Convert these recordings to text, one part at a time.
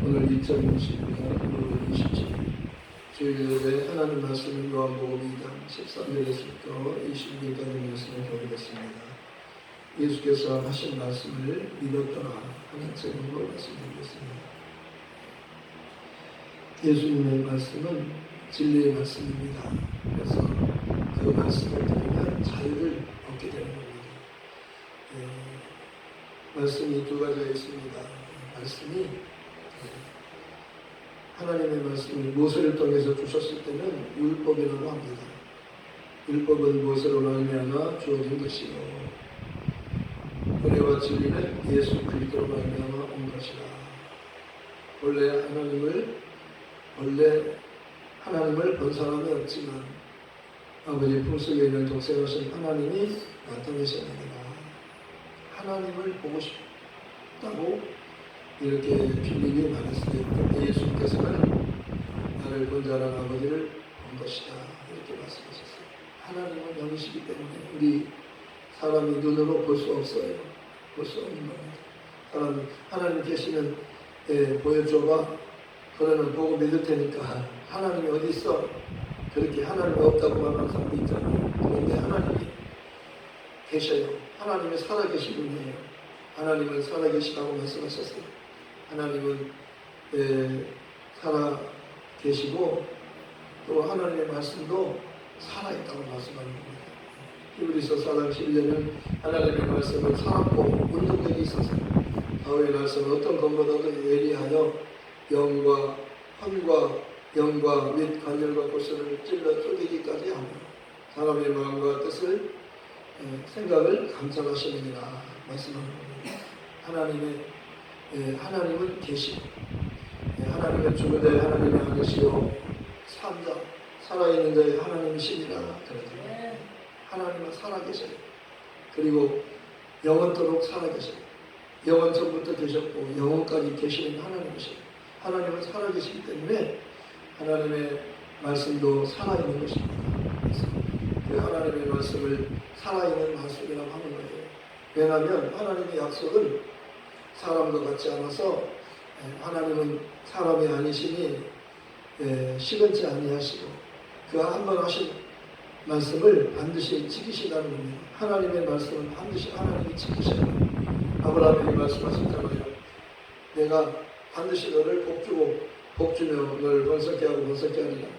오늘 2022년 1월 27일 주일에 하나님 말씀은 요한복음 2장 13절에서부터 20절까지 말씀을 보겠습니다. 예수께서 하신 말씀을 믿었더라 하는 제목으로 말씀드리겠습니다. 예수님의 말씀은 진리의 말씀입니다. 그래서 그 말씀을 들으면 자유를 얻게 되는 겁니다. 말씀이 두 가지가 있습니다. 말씀이 하나님의 말씀을 모세를 통해서 주셨을 때는 율법이라고 합니다. 율법은 모세로 말미암아 주어진 것이요 은혜와 진리는 예수 그리스도로 말미암아 온 것이라. 원래 하나님을 본 사람이 없지만 아버지 품속에 있는 독생하신 하나님이 나타내셨느니라. 하나님을 보고 싶다고 이렇게 빌립이 말했을 때 예수께서는 나를 본 자는 아버지를 본 것이다 이렇게 말씀하셨어요. 하나님은 영이시기 때문에 우리 사람이 눈으로 볼 수 없어요. 볼 수 없는 겁니다. 하나님 계시면 보여줘봐. 그러면 보고 믿을 테니까. 하나님이 어디 있어? 그렇게 하나님이 없다고 말하는 사람도 있잖아요. 그런데 하나님이 계셔요. 하나님이 살아계신 분이에요. 하나님은 살아계시다고 말씀하셨어요. 하나님은 살아계시고 또 하나님의 말씀도 살아있다고 말씀하는 겁니다. 히브리서 4장 11절은 하나님의 말씀은 살았고 운동력이 있어서 다윗의 말씀은 어떤 것보다도 예리하여 영과 및 관절과 골수를 찔러 쪼개기까지 하며 사람의 마음과 뜻을 생각을 감찰하시느니라 말씀하는 겁니다. 하나님은 계시고 하나님은 죽은 자의 하나님의 아들이시요 산자 살아있는 자의 하나님이시니라 그러잖아요. 하나님은 살아계셔요. 그리고 영원토록 살아계셔요. 영원 전부터 계셨고 영원까지 계시는 하나님이셔요. 하나님은 살아계시기 때문에 하나님의 말씀도 살아있는 것입니다. 그래서 그 하나님의 말씀을 살아있는 말씀이라고 하는 거예요. 왜냐하면 하나님의 약속은 사람과 같지 않아서 하나님은 사람이 아니시니 시건치 아니하시고 그 한 번 하신 말씀을 반드시 지키신다는 겁니다. 하나님의 말씀은 반드시 하나님이 지키셔야 합니다. 아브라함에게 말씀하셨잖아요. 내가 반드시 너를 복주며 너를 번성케 하고 번성케 하리라.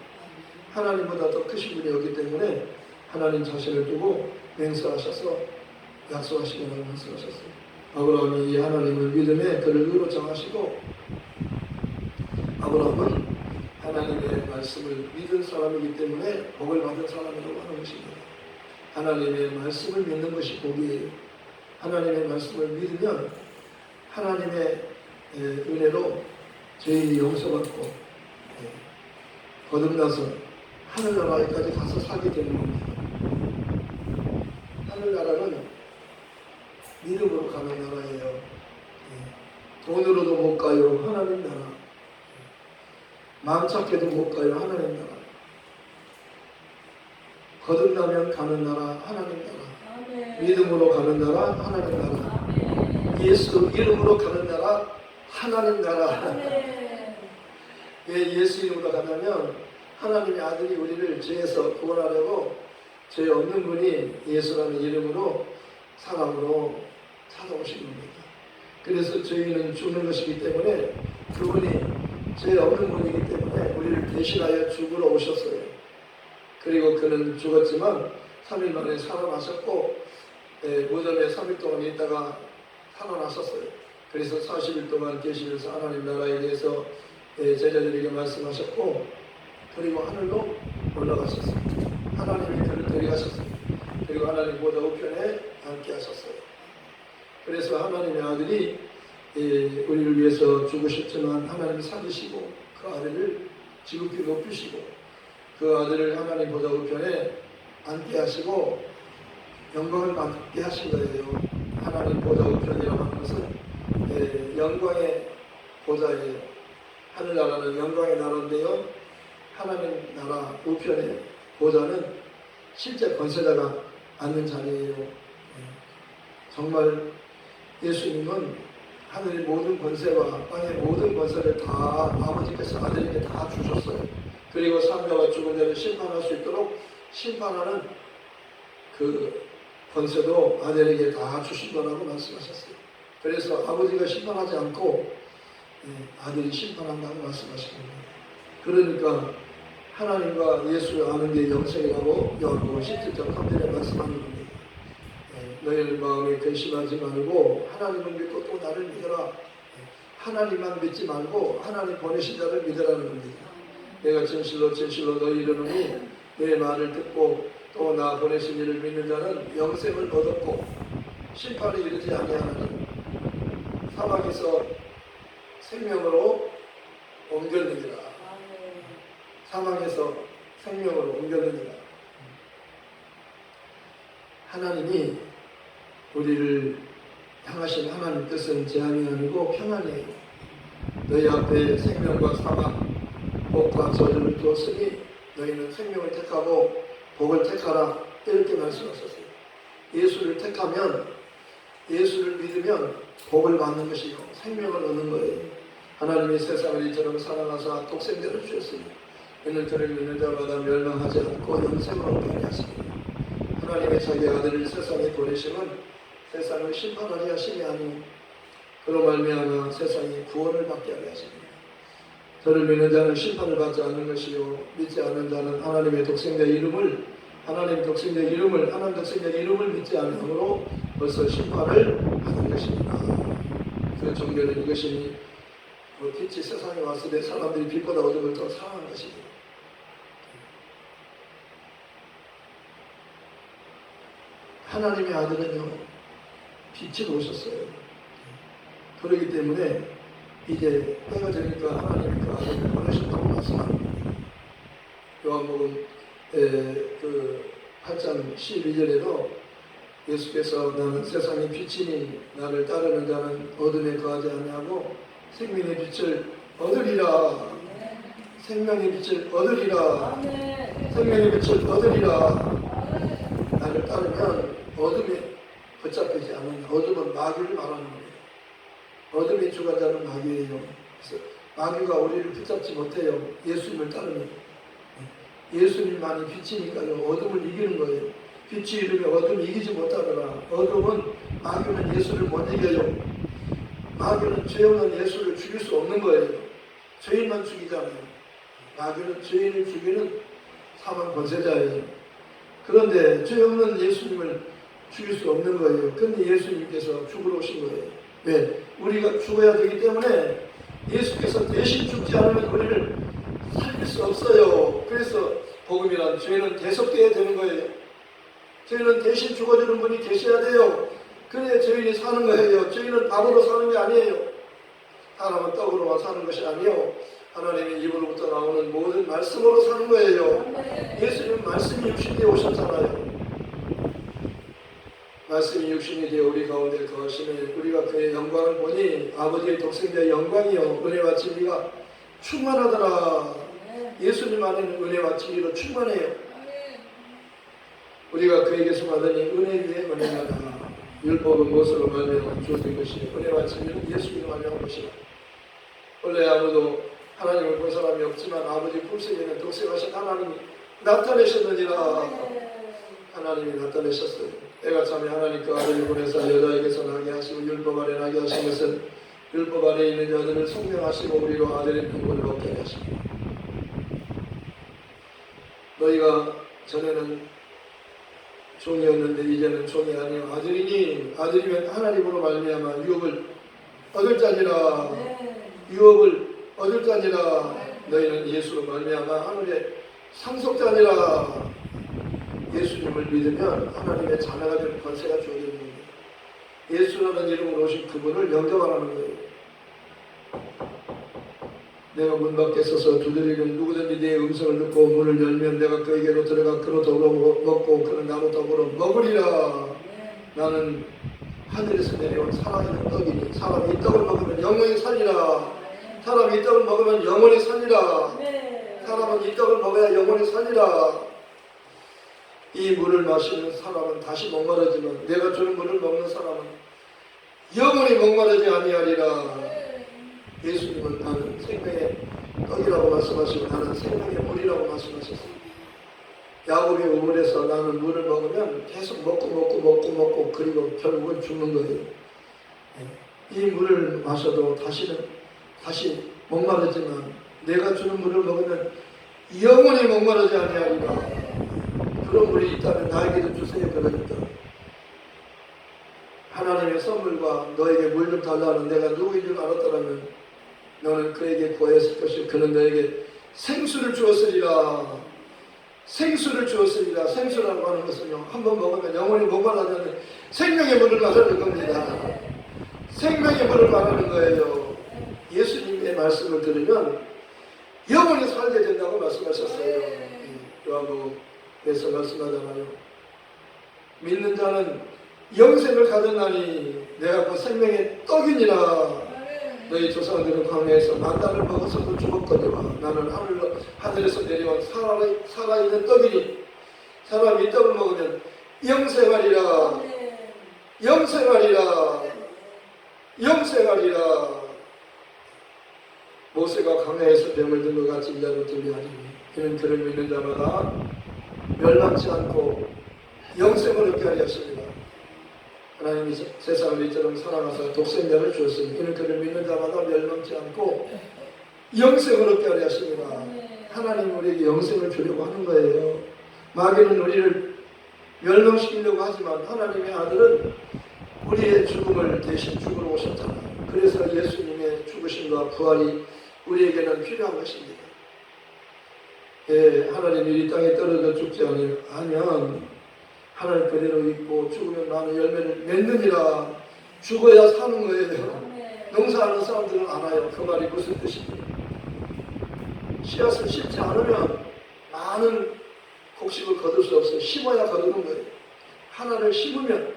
하나님보다 더 크신 분이었기 때문에 하나님 자신을 두고 맹세하셔서 약속하시고 말씀하셨어요. 아브라함이 이 하나님을 믿음에 그를 의로 정하시고 아브라함은 하나님의 말씀을 믿은 사람이기 때문에 복을 받은 사람이라고 하는 것입니다. 하나님의 말씀을 믿는 것이 복이에요. 하나님의 말씀을 믿으면 하나님의 은혜로 죄인이 용서받고 거듭나서 하늘나라에까지 가서 살게 되는 겁니다. 하늘나라는 믿음으로 가는 나라예요. 돈으로도 못 가요. 하나님 나라. 마음 찾게도 못 가요. 하나님 나라. 거듭나면 가는 나라. 하나님 나라. 아멘. 믿음으로 가는 나라. 하나님 나라. 아멘. 예수 이름으로 가는 나라. 하나님 나라. 아멘. 왜 예수 이름으로 가냐면 하나님의 아들이 우리를 죄에서 구원하려고 죄 없는 분이 예수라는 이름으로 사람으로 찾아오신 겁니다. 그래서 저희는 죽는 것이기 때문에 그분이 죄 없는 분이기 때문에 우리를 대신하여 죽으러 오셨어요. 그리고 그는 죽었지만 3일 만에 살아나셨고 무덤에 3일 동안 있다가 살아나셨어요. 그래서 40일 동안 계시면서 하나님 나라에 대해서 제자들에게 말씀하셨고 그리고 하늘로 올라가셨어요. 하나님이 그를 데려가셨어요. 그리고 하나님 보좌 우편에 앉게 하셨어요. 그래서 하나님의 아들이 우리를 위해서 죽으셨지만 하나님이 살리시고 그 아들을 지극히 높이시고 그 아들을 하나님 보좌 우편에 앉게 하시고 영광을 받게 하신 거예요. 하나님 보좌 우편이라고 하는 것은 영광의 보좌예요. 하늘나라는 영광의 나라인데요. 하나님 나라 우편의 보좌는 실제 권세자가 앉는 자리예요. 정말 예수님은 하늘의 모든 권세와 땅의 모든 권세를 다 아버지께서 아들에게 다 주셨어요. 그리고 삶과 죽은 자를 심판할 수 있도록 심판하는 그 권세도 아들에게 다 주신 거라고 말씀하셨어요. 그래서 아버지가 심판하지 않고 아들이 심판한다고 말씀하십니다. 그러니까 하나님과 예수를 아는 게 영생이라고 요한복음 17장 3절에 말씀하는 겁니다. 너희는 마음에 근심하지 말고 하나님을 믿고 또 나를 믿어라. 하나님만 믿지 말고 하나님 보내신 자를 믿으라는 겁니다. 내가 진실로 진실로 너희 이르노니 내 말을 듣고 또 나 보내신 이를 믿는 자는 영생을 얻었고 심판에 이르지 아니하나니 사막에서 생명으로 옮겼느니라. 사막에서 생명으로 옮겼느니라. 하나님이 우리를 향하신 하나님 뜻은 재앙이 아니고 평안이에요. 너희 앞에 생명과 사막, 복과 저주를 두었으니 너희는 생명을 택하고 복을 택하라. 이렇게 말씀하셨어요. 예수를 택하면, 예수를 믿으면 복을 받는 것이요 생명을 얻는 거예요. 하나님이 세상을 이처럼 사랑하사 독생자를 주셨으니 이는 그를 믿는 자마다 멸망하지 않고 영생을 얻게 하십니다. 하나님의 자기 아들을 세상에 보내심은 세상을 심판하려 하심이 아니오 그로 말미암아 세상이 구원을 받게 하려 하십니다. 저를 믿는 자는 심판을 받지 않는 것이요 믿지 않는 자는 하나님 독생자 이름을 믿지 않으므로 벌써 심판을 받은 것입니다. 그 종교는 이것이니 빛이 세상에 왔을 때 사람들이 빛보다 어둠을 더 사랑한 것입니다. 하나님의 아들은요 빛으로 오셨어요. 그렇기 때문에 이제 때가 되니까 하나님이 그 아들을 보내셨다고 말씀합니다. 요한복음 그 8장 12절에도 예수께서 나는 세상의 빛이니 나를 따르는 자는 어둠에 거하지 아니하고 생명의 빛을 얻으리라. 생명의 빛을 얻으리라. 생명의 빛을 얻으리라. 나를 따르면 어둠에 붙잡히지 않는 어둠은 마귀를 말하는 거예요. 어둠에 죽은 자는 마귀예요. 그래서 마귀가 우리를 붙잡지 못해요. 예수님을 따르면 예수님만이 빛이니까요. 어둠을 이기는 거예요. 빛이 이르면 어둠을 이기지 못하더라. 어둠은 마귀는 예수를 못 이겨요. 마귀는 죄 없는 예수를 죽일 수 없는 거예요. 죄인만 죽이잖아요. 마귀는 죄인을 죽이는 사망 권세자예요. 그런데 죄 없는 예수님을 죽일 수 없는 거예요. 그런데 예수님께서 죽으러 오신 거예요. 왜? 우리가 죽어야 되기 때문에 예수께서 대신 죽지 않으면 우리를 살릴 수 없어요. 그래서 복음이란 죄는 계속되어야 되는 거예요. 죄는 대신 죽어주는 분이 계셔야 돼요. 그래야 죄인이 사는 거예요. 죄인은 밥으로 사는 게 아니에요. 사람은 떡으로만 사는 것이 아니요 하나님의 입으로부터 나오는 모든 말씀으로 사는 거예요. 예수님은 말씀이 육신이 되어 오셨잖아요. 말씀이 육신이 되어 우리 가운데 거하시니 우리가 그의 영광을 보니 아버지의 독생자의 영광이요 은혜와 진리가 충만하더라. 예수님 안에는 은혜와 진리로 충만해요. 우리가 그에게서 받으니 은혜 위에 은혜가 율법은 무엇으로 말미암아 주어진 것이요 은혜와 진리는 예수님으로 말미암은 것이라. 원래 아무도 하나님을 본 사람이 없지만 아버지 품속에 있는 독생하신 하나님이 나타내셨느니라. 하나님이 나타내셨어요. 애가 참에 하나님 그 아들을 보내사 여자에게서 나게 하시고 율법 아래 나게 하신 것은 율법 아래 있는 자들을 성명하시고 우리로 아들의 분권을 얻게 하십니다. 너희가 전에는 종이었는데 이제는 종이 아니요 아들이니 아들이면 하나님으로 말미암아 유업을 얻을 자니라. 유업을 얻을 자니라. 너희는 예수로 말미암아 하늘의 상속자니라. 예수님을 믿으면 하나님의 자녀가 되는 권세가 주어지는 겁니다. 예수라는 이름으로 오신 그분을 영접하라는 거예요. 내가 문 밖에 서서 두드리면 누구든지 내 음성을 듣고 문을 열면 내가 그에게로 들어가 그로 더불어 먹고 그는 나로 더불어 먹으리라. 나는 하늘에서 내려온 살아있는 떡이니 사람이 이 떡을 먹으면 영원히 살리라. 사람이 이 떡을 먹으면 영원히 살리라. 사람은 이 떡을 먹어야 영원히 살리라. 이 물을 마시는 사람은 다시 목마르지만 내가 주는 물을 먹는 사람은 영원히 목마르지 아니하리라. 예수님은 나는 생명의 떡이라고 말씀하시고 나는 생명의 물이라고 말씀하셨습니다. 야곱이 우물에서 나는 물을 먹으면 계속 먹고 그리고 결국은 죽는 거예요. 이 물을 마셔도 다시 목마르지만 내가 주는 물을 먹으면 영원히 목마르지 아니하리라. 그런 물이 있다면 나에게도 주세요. 그러니까 하나님의 선물과 너에게 물 좀 달라는 내가 누구인 줄 알았더라면 너는 그에게 구했을 것이고 그는 너에게 생수를 주었으리라. 생수를 주었으리라. 생수라고 하는 것은요, 한번 먹으면 영원히 목마르지 않는 생명의 물을 말하는 겁니다. 생명의 물을 말하는 거예요. 예수님의 말씀을 들으면 영원히 살게 된다고 말씀하셨어요. 요한복음에서 말씀하잖아요. 믿는 자는 영생을 가졌나니 내가 그 생명의 떡이니라. 너희 조상들은 광야에서 만나를 먹어서도 죽었거니와 나는 하늘에서 내려온 살아있는 떡이니 사람이 이 떡을 먹으면 영생하리라. 영생하리라. 영생하리라. 모세가 광야에서 병을 든 것 같이 이자로 들려하니 이는 그를 믿는 자마다 멸망치 않고 영생을 얻게 하려 하십니다. 하나님이 세상을 이처럼 사랑하사 독생자를 주었으니 이는 그를 믿는 자마다 멸망치 않고 영생을 얻게 하려 하십니다. 하나님 우리에게 영생을 주려고 하는 거예요. 마귀는 우리를 멸망시키려고 하지만 하나님의 아들은 우리의 죽음을 대신 죽으러 오셨잖아요. 그래서 예수님의 죽으심과 부활이 우리에게는 필요한 것입니다. 하나님이 이 땅에 떨어져 죽지 않으면 하늘 그대로 있고 죽으면 나는 열매를 맺느니라. 죽어야 사는 거예요. 농사하는 사람들은 알아요. 그 말이 무슨 뜻인지. 씨앗을 심지 않으면 많은 곡식을 거둘 수 없어요. 심어야 거두는 거예요. 하나를 심으면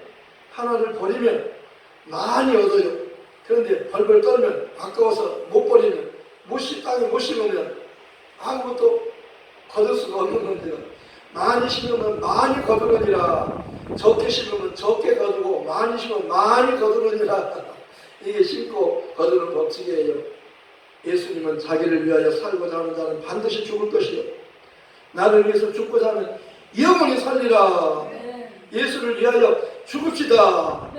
하나를 버리면 많이 얻어요. 그런데 벌벌 떨면 아까워서 못 버리면 땅에 못 심으면 아무것도 거둘 수가 없는 건데요. 많이 심으면 많이 거두느니라. 적게 심으면 적게 거두고 많이 심으면 많이 거두느니라. 이게 심고 거두는 법칙이에요. 예수님은 자기를 위하여 살고자 하는 자는 반드시 죽을 것이요 나를 위해서 죽고자 하면 영원히 살리라. 예수를 위하여 죽읍시다.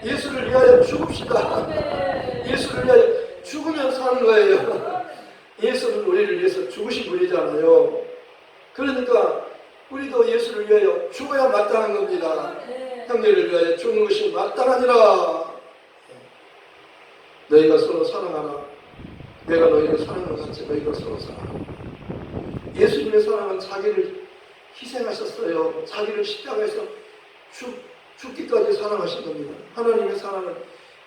예수를 위하여 죽읍시다. 예수를 위하여 죽으면 사는 거예요. 예수는 우리를 위해서 죽으신 분이잖아요. 그러니까 우리도 예수를 위하여 죽어야 마땅한 겁니다. 형제를 위하여 죽는 것이 마땅하니라. 너희가 서로 사랑하라. 내가 너희를 사랑하는 것 같이 너희가 서로 사랑하라. 예수님의 사랑은 자기를 희생하셨어요. 자기를 십자가에서 죽기까지 사랑하신 겁니다. 하나님의 사랑은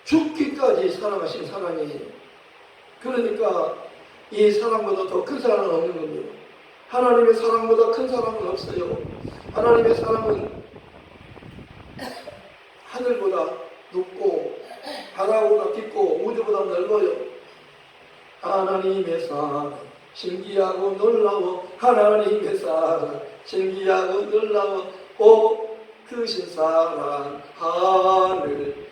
죽기까지 사랑하신 사랑이에요. 그러니까 이 사랑보다 더 큰 사랑은 없는 겁니다. 하나님의 사랑보다 큰 사랑은 없어요. 하나님의 사랑은 하늘보다 높고 바다보다 깊고 우주보다 넓어요. 하나님의 사랑 신기하고 놀라워. 하나님의 사랑 신기하고 놀라워. 오 크신 사랑 하늘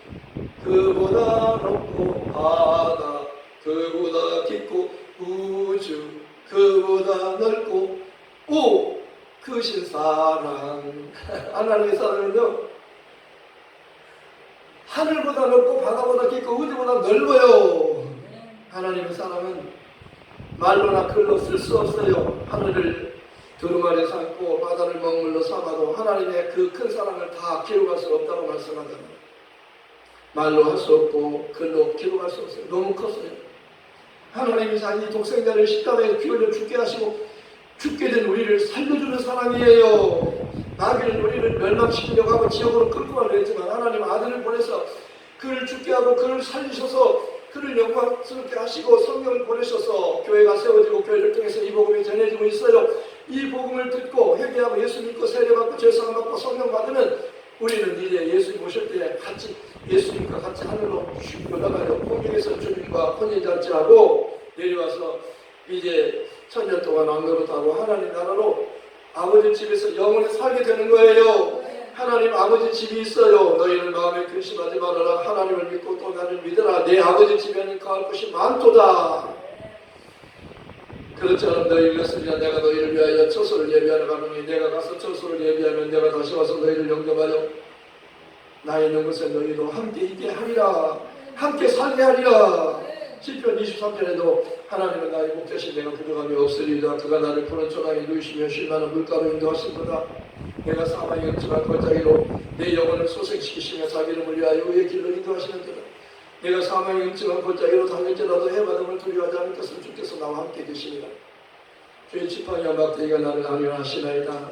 그보다 높고 바다 그보다 깊고 우주 그보다 넓고 오 크신 사랑. 하나님의 사랑은요 하늘보다 넓고 바다보다 깊고 우주보다 넓어요. 하나님의 사랑은 말로나 글로 쓸 수 없어요. 하늘을 두루마리 삼고 바다를 먹물로 삼아도 하나님의 그 큰 사랑을 다 기록할 수 없다고 말씀하잖아요. 말로 할 수 없고 글로 기록할 수 없어요. 너무 컸어요. 하나님이 자기 독생자를 십자가에 피 흘려 죽게 하시고 죽게 된 우리를 살려주는 사랑이에요. 마귀는 우리를 멸망시키려고 하고 지옥으로 끌고 가려 했지만 하나님 아들을 보내서 그를 죽게 하고 그를 살리셔서 그를 영광스럽게 하시고 성령을 보내셔서 교회가 세워지고 교회를 통해서 이 복음이 전해지고 있어요. 이 복음을 듣고 회개하고 예수 믿고 세례받고 죄사함 받고 성령 받으면 우리는 이제 예수님 오실 때 같이 예수님과 같이 하늘로 슉 올라가요. 공중에서 주님과 혼인잔치하고 내려와서 이제 1000년 동안 왕노릇하고 하나님 나라로 아버지 집에서 영원히 살게 되는 거예요. 하나님 아버지 집이 있어요. 너희는 마음에 근심하지 말아라. 하나님을 믿고 또 나를 믿어라. 내 아버지 집에는 거할 곳이 많도다. 그렇처럼 너희 일렀으리라. 내가 너희를 위하여 처소를 예비하러 가노니 내가 가서 처소를 예비하면 내가 다시 와서 너희를 영접하여 나 있는 곳에 너희도 함께 있게 하리라. 함께 살게 하리라. 시편 23편에도 하나님은 나의 목자신 내가 부족함이 없으리이다. 그가 나를 푸른 초당에 누이시며 쉴만한 물가로 인도하시도다. 내가 사망의 음침한 골짜기로 내 영혼을 소생시키시며 자기 이름을 위하여 의의 길로 인도하시는도다. 내가 사망의 음침한 골짜기로 달릴지라도 해바람을 두려워하지 않을 것은 주께서 나와 함께 계시니라. 주의 지팡이와 막대기가 나를 안위하시나이다.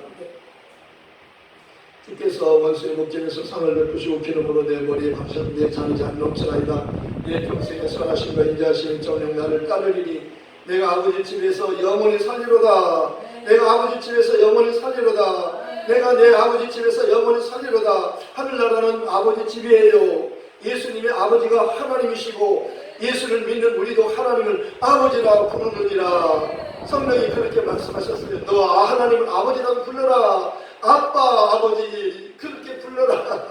주께서 원수의 목전에서 상을 베푸시고 기름으로 내 머리에 바르셔서 내 잔이 잘 넘치나이다. 내 평생에 선하심과 인자하심은 정녕 나를 따르리니 내가 아버지 집에서 영원히 살리로다. 내가 아버지 집에서 영원히 살리로다. 내가 내 아버지 집에서 영원히 살리로다. 하늘나라는 아버지 집이에요. 예수님의 아버지가 하나님이시고 예수를 믿는 우리도 하나님을 아버지라 부르느니라. 성령이 그렇게 말씀하셨어요. 너 하나님을 아버지라고 불러라. 아빠 아버지 그렇게 불러라.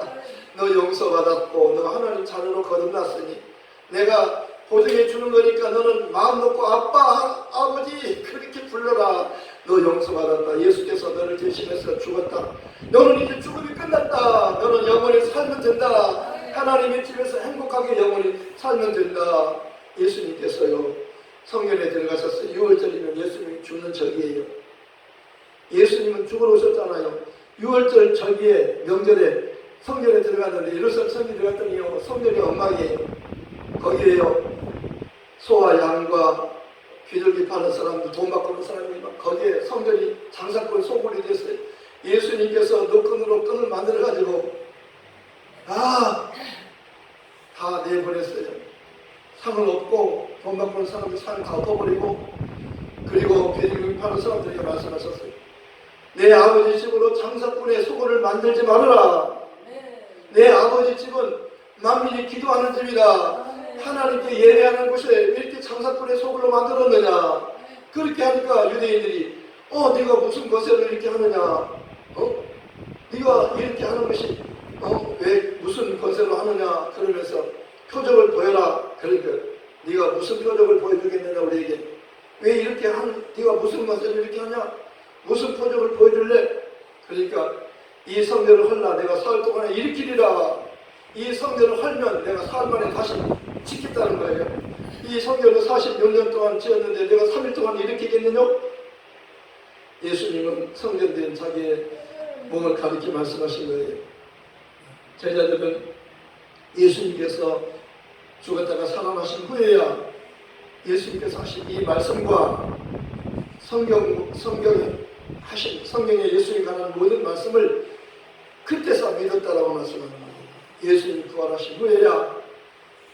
너 용서받았고 너 하나님 자녀로 거듭났으니 내가 보증해 주는 거니까 너는 마음 놓고 아빠 아버지 그렇게 불러라. 너 용서받았다. 예수께서 너를 대신해서 죽었다. 너는 이제 죽음이 끝났다. 너는 영원히 살면 된다. 하나님의 집에서 행복하게 영원히 살면 된다. 예수님께서요 성전에 들어가셨어요. 6월절이면 예수님이 죽는 절기예요. 예수님은 죽으러 오셨잖아요. 6월절 절기에 명절에 성전에 들어갔는데 예루살렘 성전에 들어갔더니요 성전이 엉망이에요. 거기에요 소와 양과 비둘기 파는 사람들 돈 받고 오는 사람이 막 거기에 성전이 장사꾼 소굴이 됐어요. 예수님께서 노끈으로 끈을 만들어 가지고 다 내보냈어요. 상을 얻고 돈 받고 오는 사람들 상을 다 엎어버리고 그리고 비둘기 파는 사람들에게 말씀하셨어요. 내 아버지 집으로 장사꾼의 소굴을 만들지 말아라. 내 아버지 집은 만민이 기도하는 집이다. 하나님께 예배하는 곳에 왜 이렇게 장사꾼의 소굴로 만들었느냐. 그렇게 하니까 유대인들이 네가 무슨 거세를 이렇게 하느냐. 네가 이렇게 하는 것이 왜 무슨 건설을 하느냐. 그러면서 표적을 보여라. 그러니까 네가 무슨 표적을 보여주겠느냐 우리에게. 왜 이렇게 네가 무슨 건설을 이렇게 하냐. 무슨 표적을 보여줄래? 그러니까 이 성전을 헐라. 내가 사흘 동안에 일으키리라. 이 성전을 헐면 내가 사흘 만에 다시 짓겠다는 거예요. 이 성전을 46년 동안 지었는데 내가 3일 동안 일으키겠느냐? 예수님은 성전된 자기의 몸을 가리켜 말씀하신 거예요. 제자들은 예수님께서 죽었다가 살아나신 후에야 예수님께서 하신 이 말씀과 성경에 예수님이 관한 모든 말씀을 그때서 믿었다라고 말씀합니다. 예수님이 부활하신 후에야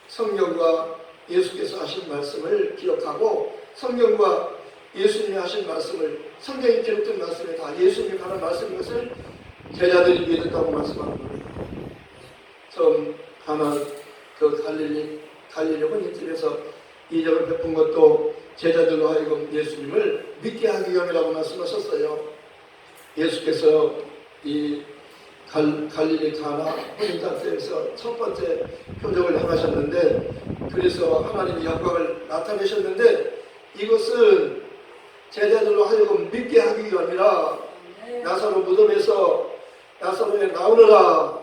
성경과 예수께서 하신 말씀을 기억하고 성경과 예수님이 하신 말씀을 성경에 기록된 말씀에 다 예수님이 관한 말씀인 것을 제자들이 믿었다고 말씀하는 겁니다. 처음 가나안 그 갈릴리 혼인집에서 이적을 베푼 것도 제자들로 하여금 예수님을 믿게 하기 위함이라고 말씀하셨어요. 예수께서 이 갈릴리 가나 혼인잔치에서 첫 번째 표적을 행하셨는데 그래서 하나님의 영광을 나타내셨는데 이것은 제자들로 하여금 믿게 하기 위함이라 나사로 무덤에서 나사로에 나오너라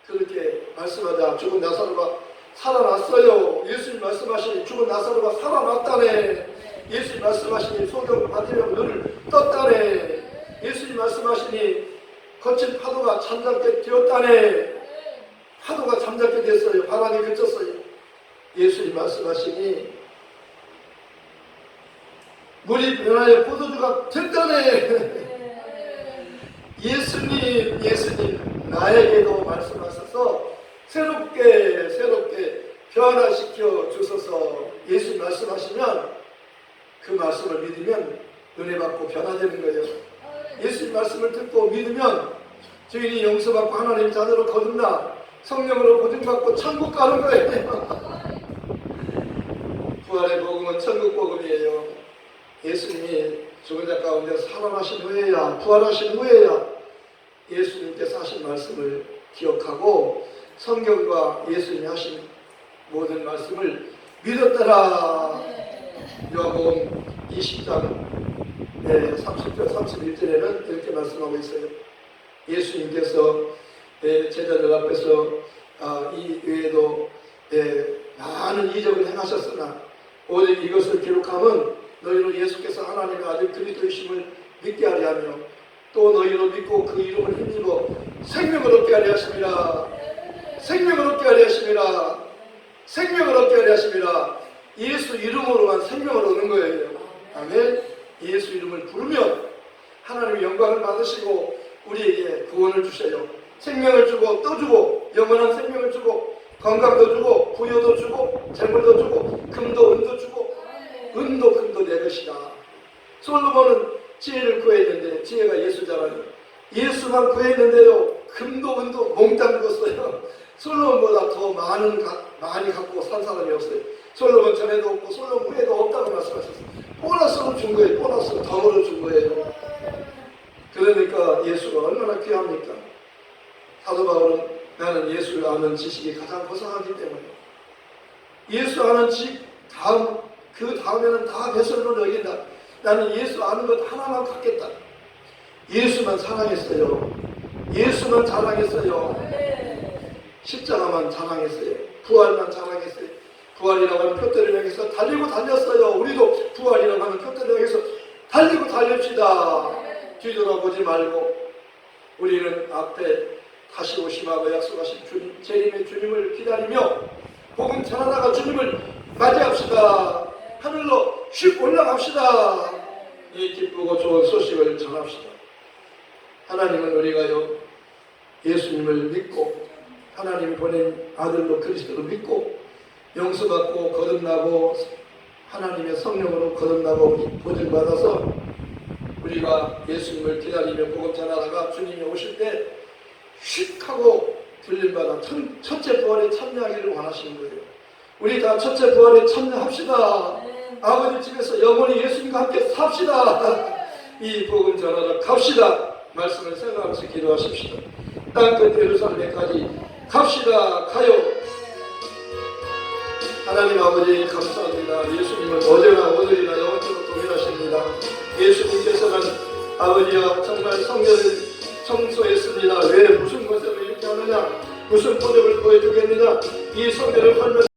그렇게 말씀하자 죽은 나사로가 살아났어요. 예수님 말씀하시니 죽은 나사로가 살아났다네. 예수님 말씀하시니 소경을 받으려고 눈을 떴다네. 예수님 말씀하시니 거친 파도가 잠잠게 되었다네. 파도가 잠잠게 됐어요. 바람이 그쳤어요. 예수님 말씀하시니 물이 변하여 포도주가 됐다네. 예수님 나에게도 말씀하셔서 새롭게 변화시켜 주셔서 예수님 말씀하시면 그 말씀을 믿으면 은혜 받고 변화되는 거예요. 예수님 말씀을 듣고 믿으면 죄인이 용서받고 하나님 자녀로 거듭나 성령으로 보증받고 천국 가는 거예요. 부활의 복음은 천국 복음이에요. 예수님이 죽은 자 가운데 살아나신 후에야 부활하신 후에야 예수님 예수님께서 하신 말씀을 기억하고 성경과 예수님이 하신 모든 말씀을 믿었더라. 요한복음 20장 30절 31절에는 이렇게 말씀하고 있어요. 예수님께서 제자들 앞에서 이 외에도 많은 이적을 행하셨으나 오직 이것을 기록하면 너희로 예수께서 하나님의 아들 그리스도이심을 믿게 하려 하며 또 너희로 믿고 그 이름을 힘입어 생명을 얻게 하려 하심이라. 생명을 얻게 하려 하심이라. 생명을 얻게 하려 하심이라. 예수 이름으로만 생명을 얻는 거예요. 아멘. 예수 이름을 부르면 하나님의 영광을 받으시고 우리에게 구원을 주셔요. 생명을 주고 또 주고 영원한 생명을 주고 건강도 주고 부여도 주고 재물도 주고 금도 은도 주고 은도 금도 내 것이다. 솔로몬은 지혜를 구했는데 지혜가 예수잖아요. 예수만 구했는데요 금도 은도 몽땅 줬어요. 솔로몬보다 더 많이 갖고 산 사람이 없어요. 솔로몬 전에도 없고 솔로몬 후에도 없다고 말씀하셨어요. 보너스로 준 거예요. 보너스로 덤으로 준 거예요. 그러니까 예수가 얼마나 귀합니까? 사도 바울은 나는 예수를 아는 지식이 가장 고상하기 때문에 예수 아는 지식 그 다음에는 다 배설로 여긴다. 나는 예수 아는 것 하나만 갖겠다. 예수만 사랑했어요. 예수만 자랑했어요. 십자가만 자랑했어요. 부활만 자랑했어요. 부활이라고 하는 표대를 향해서 달리고 달렸어요. 우리도 부활이라고 하는 표대를 향해서 달리고 달립시다. 뒤돌아보지 말고 우리는 앞에 다시 오심하고 약속하신 주님, 재림의 주님을 기다리며 복음 전하다가 주님을 맞이합시다. 하늘로 슉 올라갑시다. 이 기쁘고 좋은 소식을 전합시다. 하나님은 우리가요 예수님을 믿고 하나님이 보낸 아들로 그리스도를 믿고 용서받고 거듭나고 하나님의 성령으로 거듭나고 보증받아서 우리가 예수님을 기다리며 복음 전하다가 주님이 오실 때 휙 하고 들림받아 첫째 부활에 참여하기를 원하시는 거예요. 우리 다 첫째 부활에 참여합시다. 아버지 집에서 영원히 예수님과 함께 삽시다. 이 복음 전하러 갑시다. 말씀을 생각하면서 기도하십시다. 땅끝 예루살렘까지 갑시다. 가요. 하나님 아버지 감사합니다. 예수님은 어제나 오늘이나 영원토록 동일하십니다. 예수님께서는 아버지여 정말 성전을 청소했습니다. 왜 무슨 것으로 이렇게 하느냐, 무슨 포덕을 보여주겠느냐, 이 성전을 헐면